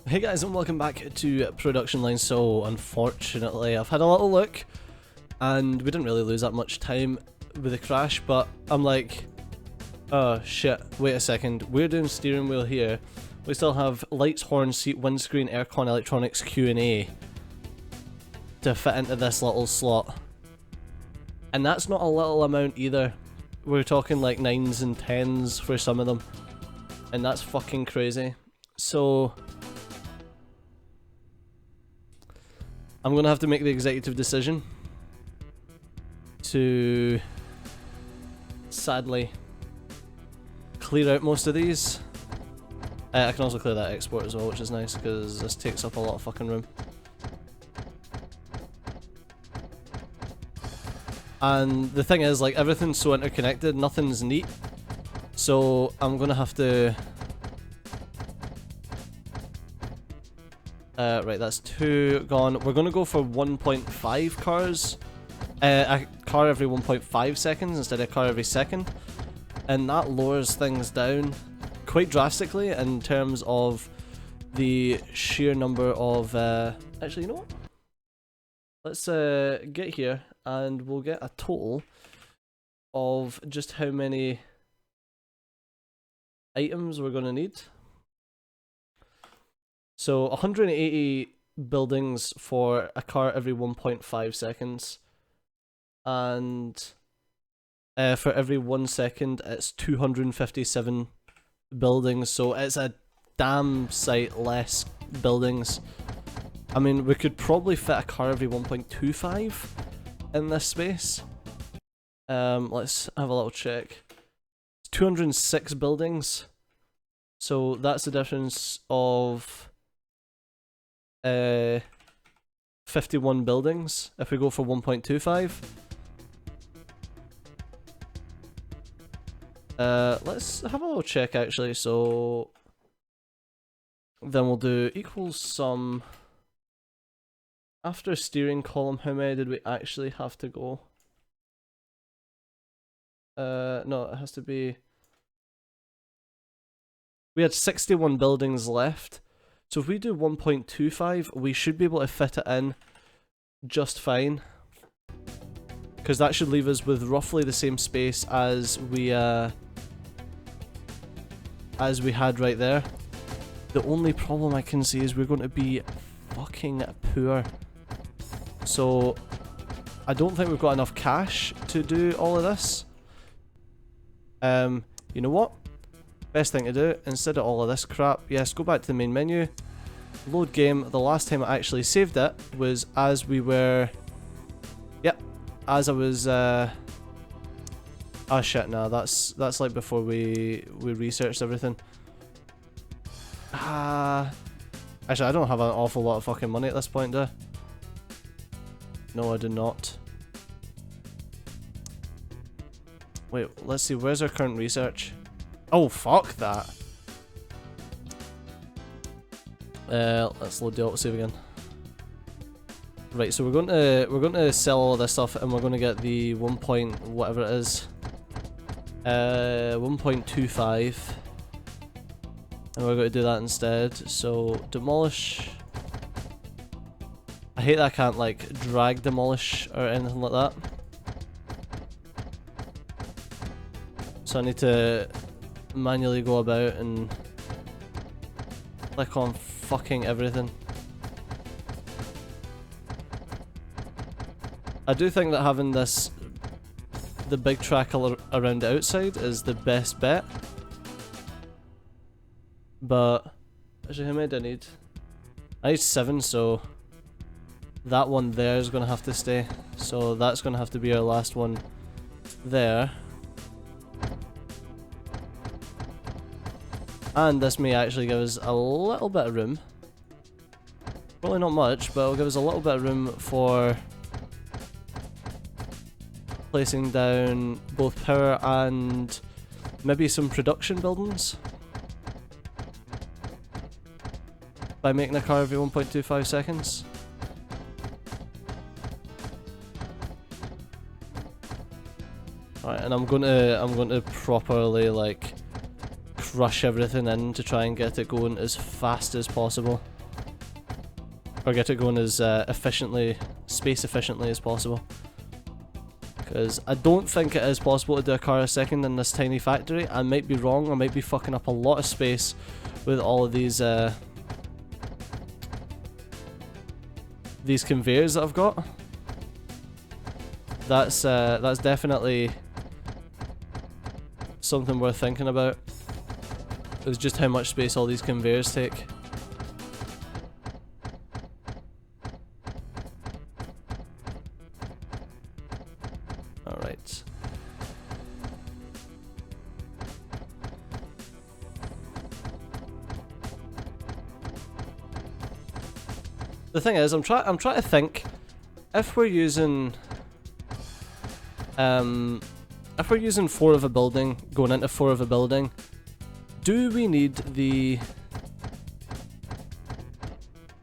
Hey guys, and welcome back to Production Line. So unfortunately I've had a little look and we didn't really lose that much time with the crash, but I'm like, oh shit, wait a second, we're doing steering wheel here, we still have lights, horn, seat, windscreen, aircon, electronics, Q&A to fit into this little slot, and that's not a little amount either. We're talking like 9s and 10s for some of them, and that's fucking crazy. So I'm gonna have to make the executive decision to sadly clear out most of these. I can also clear that export as well, which is nice because this takes up a lot of fucking room. And the thing is, like, everything's so interconnected, nothing's neat. So I'm gonna have to... right, that's 2 gone. We're gonna go for 1.5 cars. A car every 1.5 seconds instead of a car every second. And that lowers things down quite drastically in terms of the sheer number of... actually, you know what? Let's get here and we'll get a total of just how many items we're gonna need. So 180 buildings for a car every 1.5 seconds, and for every 1 second it's 257 buildings, so it's a damn sight less buildings. I mean, we could probably fit a car every 1.25 in this space. Let's have a little check. It's 206 buildings, so that's the difference of 51 buildings if we go for 1.25. Let's have a little check actually. So then we'll do equals sum. After steering column, how many did we actually have to go? No, it has to be... We had 61 buildings left. So if we do 1.25, we should be able to fit it in just fine. Because that should leave us with roughly the same space as we had right there. The only problem I can see is we're going to be fucking poor. So I don't think we've got enough cash to do all of this. You know what? Best thing to do, instead of all of this crap, yes, go back to the main menu, load game. The last time I actually saved it was as we were... Yep, as I was... Oh shit, no, that's like before we researched everything. Actually, I don't have an awful lot of fucking money at this point, do I? No, I do not. Wait, let's see, where's our current research? Oh, fuck that. Let's load the autosave again. Right, so we're going to sell all of this stuff, and we're going to get the 1 point whatever it is. 1.25. And we're going to do that instead. So demolish. I hate that I can't like drag demolish or anything like that. So I need to manually go about and click on fucking everything. I do think that having the big track around the outside is the best bet. But actually, how many do I need? I need 7, so that one there is going to have to stay. So that's going to have to be our last one there. And this may actually give us a little bit of room. Probably not much, but it'll give us a little bit of room for placing down both power and maybe some production buildings. By making a car every 1.25 seconds. Alright, and I'm going to properly like crush everything in to try and get it going as fast as possible. or get it going as space efficiently as possible. Because I don't think it is possible to do a car a second in this tiny factory. I might be wrong, I might be fucking up a lot of space with all of these conveyors that I've got. That's definitely something worth thinking about. Is just how much space all these conveyors take. Alright. The thing is, I'm trying to think if we're using 4 of a building going into 4 of a building, do we need the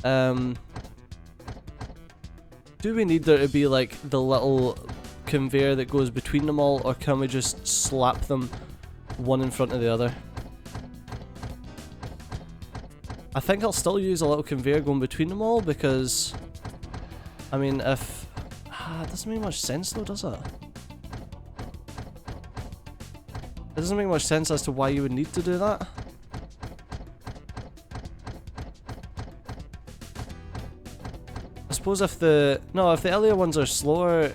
do we need there to be like the little conveyor that goes between them all, or can we just slap them one in front of the other? I think I'll still use a little conveyor going between them all, because I mean, if it doesn't make much sense though, does it? It doesn't make much sense as to why you would need to do that. I suppose if the earlier ones are slower,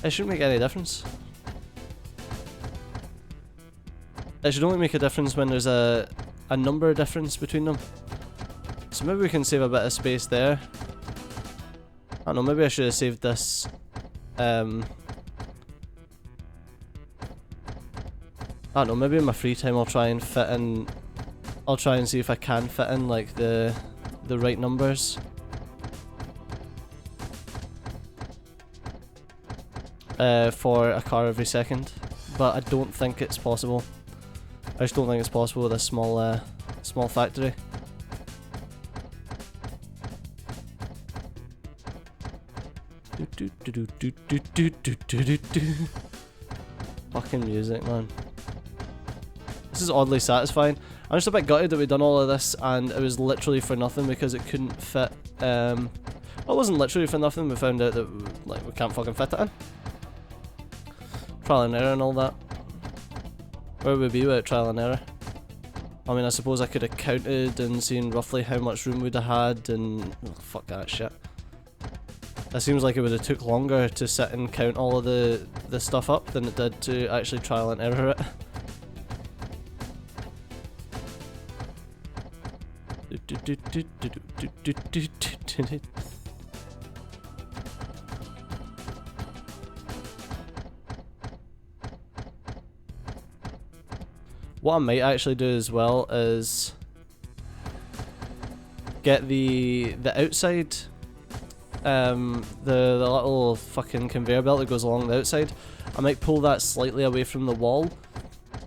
it shouldn't make any difference. It should only make a difference when there's a number difference between them. So maybe we can save a bit of space there. I don't know, maybe I should have saved this I don't know, maybe in my free time I'll try and see if I can fit in like the right numbers. For a car every second, but I don't think it's possible. I just don't think it's possible with a small factory. Fucking music, man. This is oddly satisfying. I'm just a bit gutted that we've done all of this and it was literally for nothing because it couldn't fit. Well, it wasn't literally for nothing. We found out that like we can't fucking fit it in. Trial and error and all that. Where would we be without trial and error? I mean, I suppose I could have counted and seen roughly how much room we'd have had and oh, fuck that shit. It seems like it would have took longer to sit and count all of the stuff up than it did to actually trial and error it. What I might actually do as well is get the outside, the little fucking conveyor belt that goes along the outside. I might pull that slightly away from the wall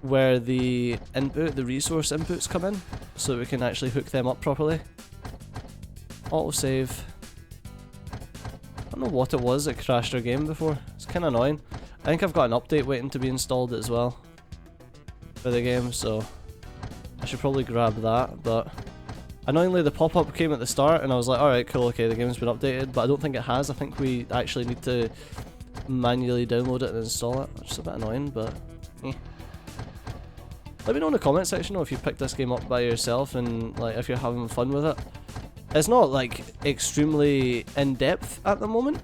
where the resource inputs come in, so that we can actually hook them up properly. Autosave. I don't know what it was that crashed our game before. It's kind of annoying. I think I've got an update waiting to be installed as well for the game, so I should probably grab that, but annoyingly the pop-up came at the start and I was like, alright, cool, okay, the game's been updated, but I don't think it has. I think we actually need to manually download it and install it, which is a bit annoying, but eh. Let me know in the comment section if you picked this game up by yourself and like if you're having fun with it. It's not like extremely in-depth at the moment,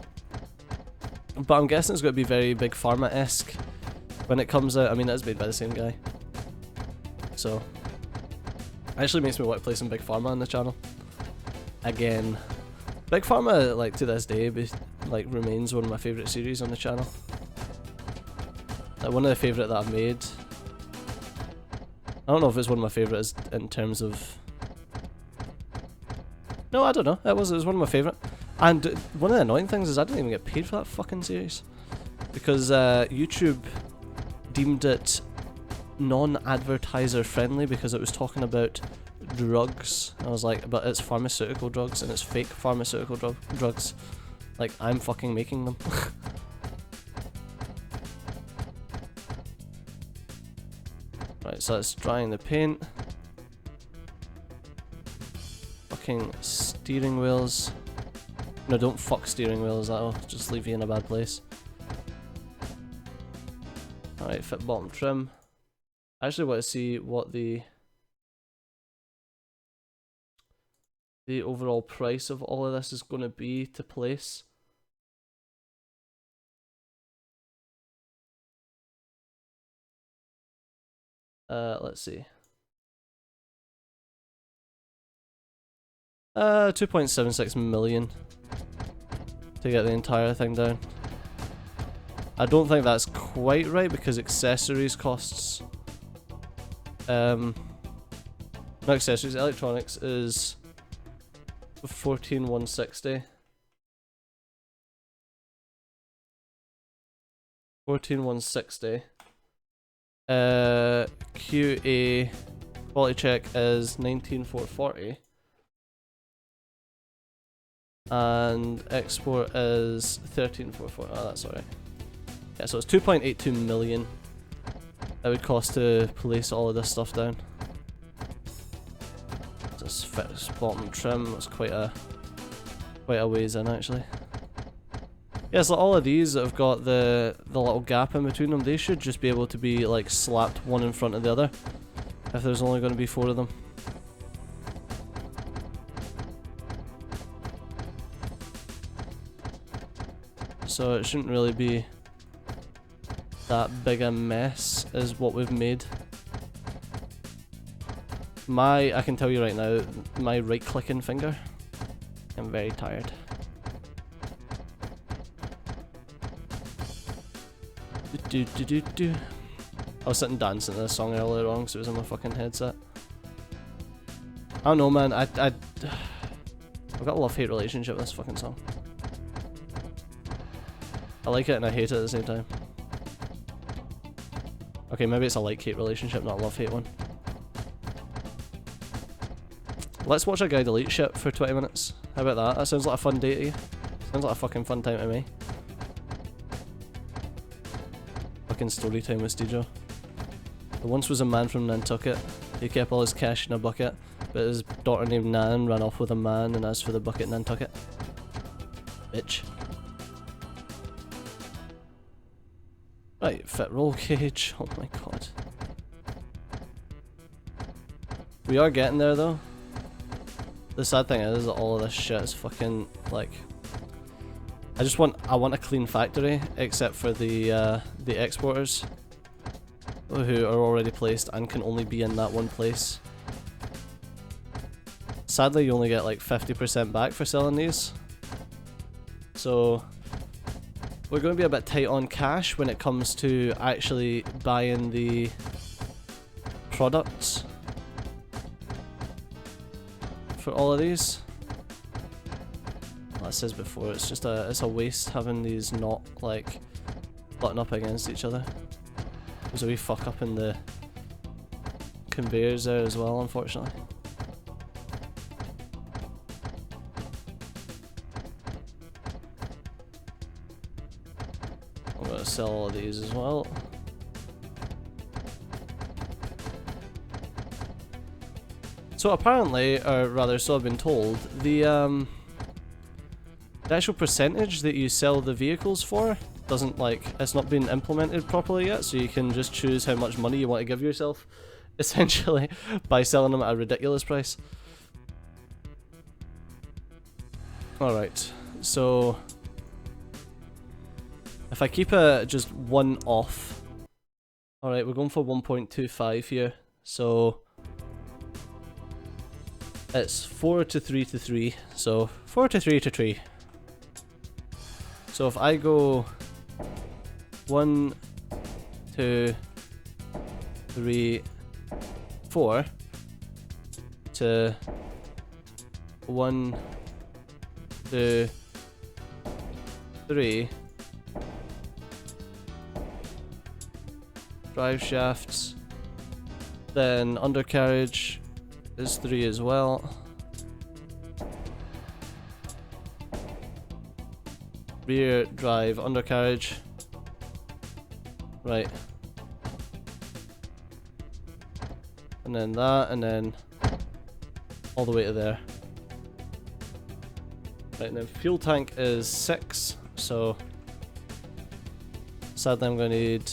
but I'm guessing it's going to be very Big Pharma-esque when it comes out. I mean, it's made by the same guy, so actually makes me want to play some Big Pharma on the channel again. Big Pharma, like to this day, like remains one of my favourite series on the channel. Like one of the favourite that I've made. I don't know if it's one of my favourites in terms of. No, I don't know. It was one of my favourite. And one of the annoying things is I didn't even get paid for that fucking series because YouTube deemed it non-advertiser friendly because it was talking about drugs. I was like, but it's pharmaceutical drugs and it's fake pharmaceutical drugs. Like, I'm fucking making them. Right, so it's drying the paint. fucking steering wheels. No, don't fuck steering wheels, that'll just leave you in a bad place. Alright, fit bottom trim. I actually want to see what the overall price of all of this is going to be to place. Let's see. 2.76 million to get the entire thing down. I don't think that's quite right because accessories costs. Not accessories, electronics is 14,160. 14,160. QA quality check is 19,440. And export is 13,440. Oh, that's alright. Yeah, so it's 2.82 million it would cost to place all of this stuff down. This fits bottom trim. It's quite a ways in actually. Yeah, so all of these that have got the little gap in between them, they should just be able to be like slapped one in front of the other if there's only going to be 4 of them. So it shouldn't really be that big a mess as what we've made. I can tell you right now, my right clicking finger, I'm very tired. I was sitting dancing to this song earlier on because it was in my fucking headset. I don't know, man, I've got a love-hate relationship with this fucking song. I like it and I hate it at the same time. Okay, maybe it's a like-hate relationship, not a love-hate one. Let's watch a guy delete shit for 20 minutes. How about that? That sounds like a fun day to you. Sounds like a fucking fun time to me. Fucking story time with Stejo. There once was a man from Nantucket. He kept all his cash in a bucket, but his daughter named Nan ran off with a man, and as for the bucket, Nantucket. Bitch. Right, fit roll cage. Oh my god. We are getting there though. The sad thing is that all of this shit is fucking like. I want a clean factory, except for the exporters, who are already placed and can only be in that one place. Sadly, you only get like 50% back for selling these. So we're going to be a bit tight on cash when it comes to actually buying the products for all of these. Like I said before, it's a waste having these not like button up against each other. There's a wee fuck up in the conveyors there as well, unfortunately. I'm gonna sell all of these as well. So apparently, or rather so I've been told, the actual percentage that you sell the vehicles for doesn't it's not been implemented properly yet, so you can just choose how much money you want to give yourself, essentially, by selling them at a ridiculous price. Alright, so if I keep just one off, alright, we're going for 1.25 here, so it's 4 to 3 to 3, so 4 to 3 to 3. So if I go 1, 2, 3, 4 to 1, 2, 3, drive shafts, then undercarriage is 3 as well. Rear drive undercarriage. Right. And then that, and then all the way to there. Right, and then fuel tank is 6, so sadly I'm going to need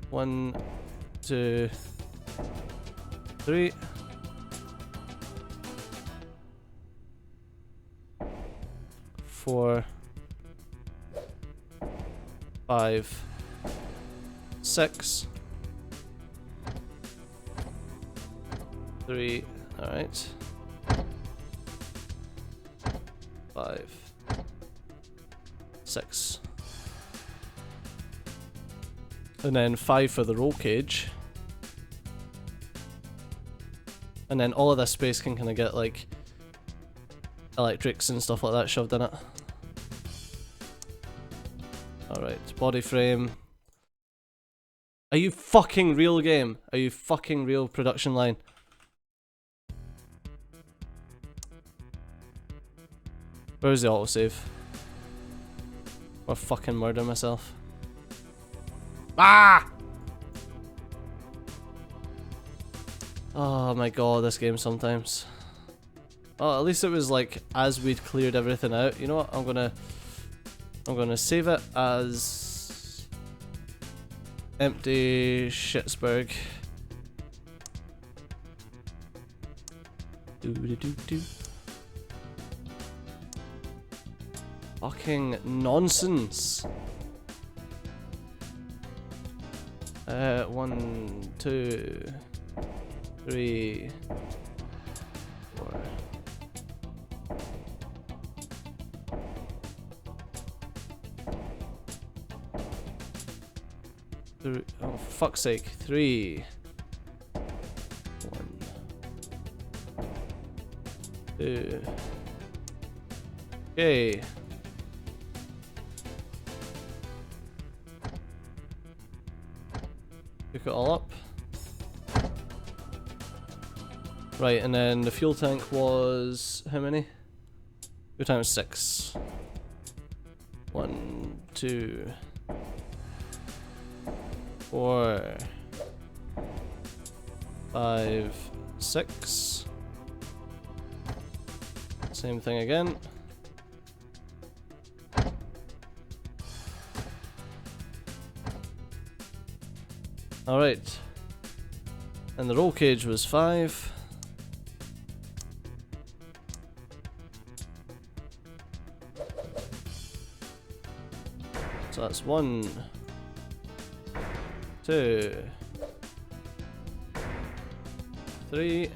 1, 2, 3. 4, 5, 6, 3, alright, 5, 6, and then 5 for the roll cage, and then all of this space can kind of get like electrics and stuff like that shoved in it. Alright, body frame. Are you fucking real, game? Are you fucking real, production line? Where's the autosave? Or fucking murder myself. Ah! Oh my god, this game sometimes. Oh, at least it was like as we'd cleared everything out. You know what? I'm gonna save it as empty Shitsburg. Do. Fucking nonsense. 1, 2, 3, 4. Oh, for fuck's sake. 3, 1, 2. Okay. Pick it all up. Right, and then the fuel tank was how many? Fuel tank was 6. 1, 2, 4, 5, 6. Same thing again. Alright. And the roll cage was 5. So that's 1, 2, 3.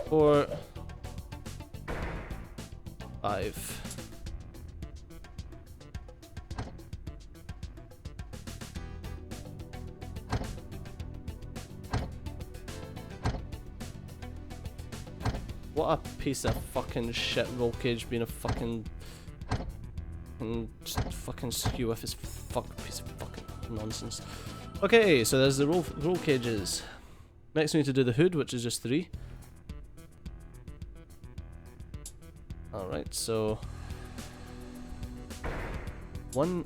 4, 5. What a piece of fucking shit roll cage being a fucking just fucking skew with his piece of fucking nonsense. Okay, so there's the roll cages. Next we need to do the hood, which is just 3. Alright, so 1,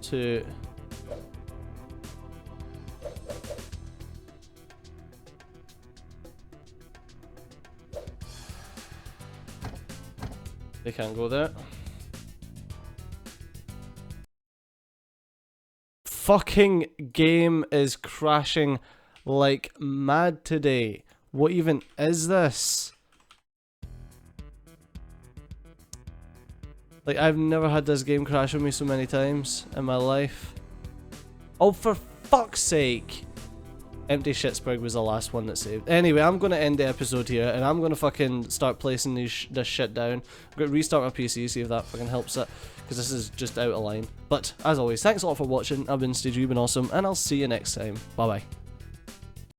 2, 'They can't go there. Fucking game is crashing like mad today. What even is this? Like, I've never had this game crash on me so many times in my life. Oh, for fuck's sake. Empty Shitsburg was the last one that saved. Anyway, I'm going to end the episode here, and I'm going to fucking start placing this shit down. I'm going to restart my PC, see if that fucking helps it, because this is just out of line. But, as always, thanks a lot for watching. I've been Stage, you've been awesome, and I'll see you next time. Bye-bye.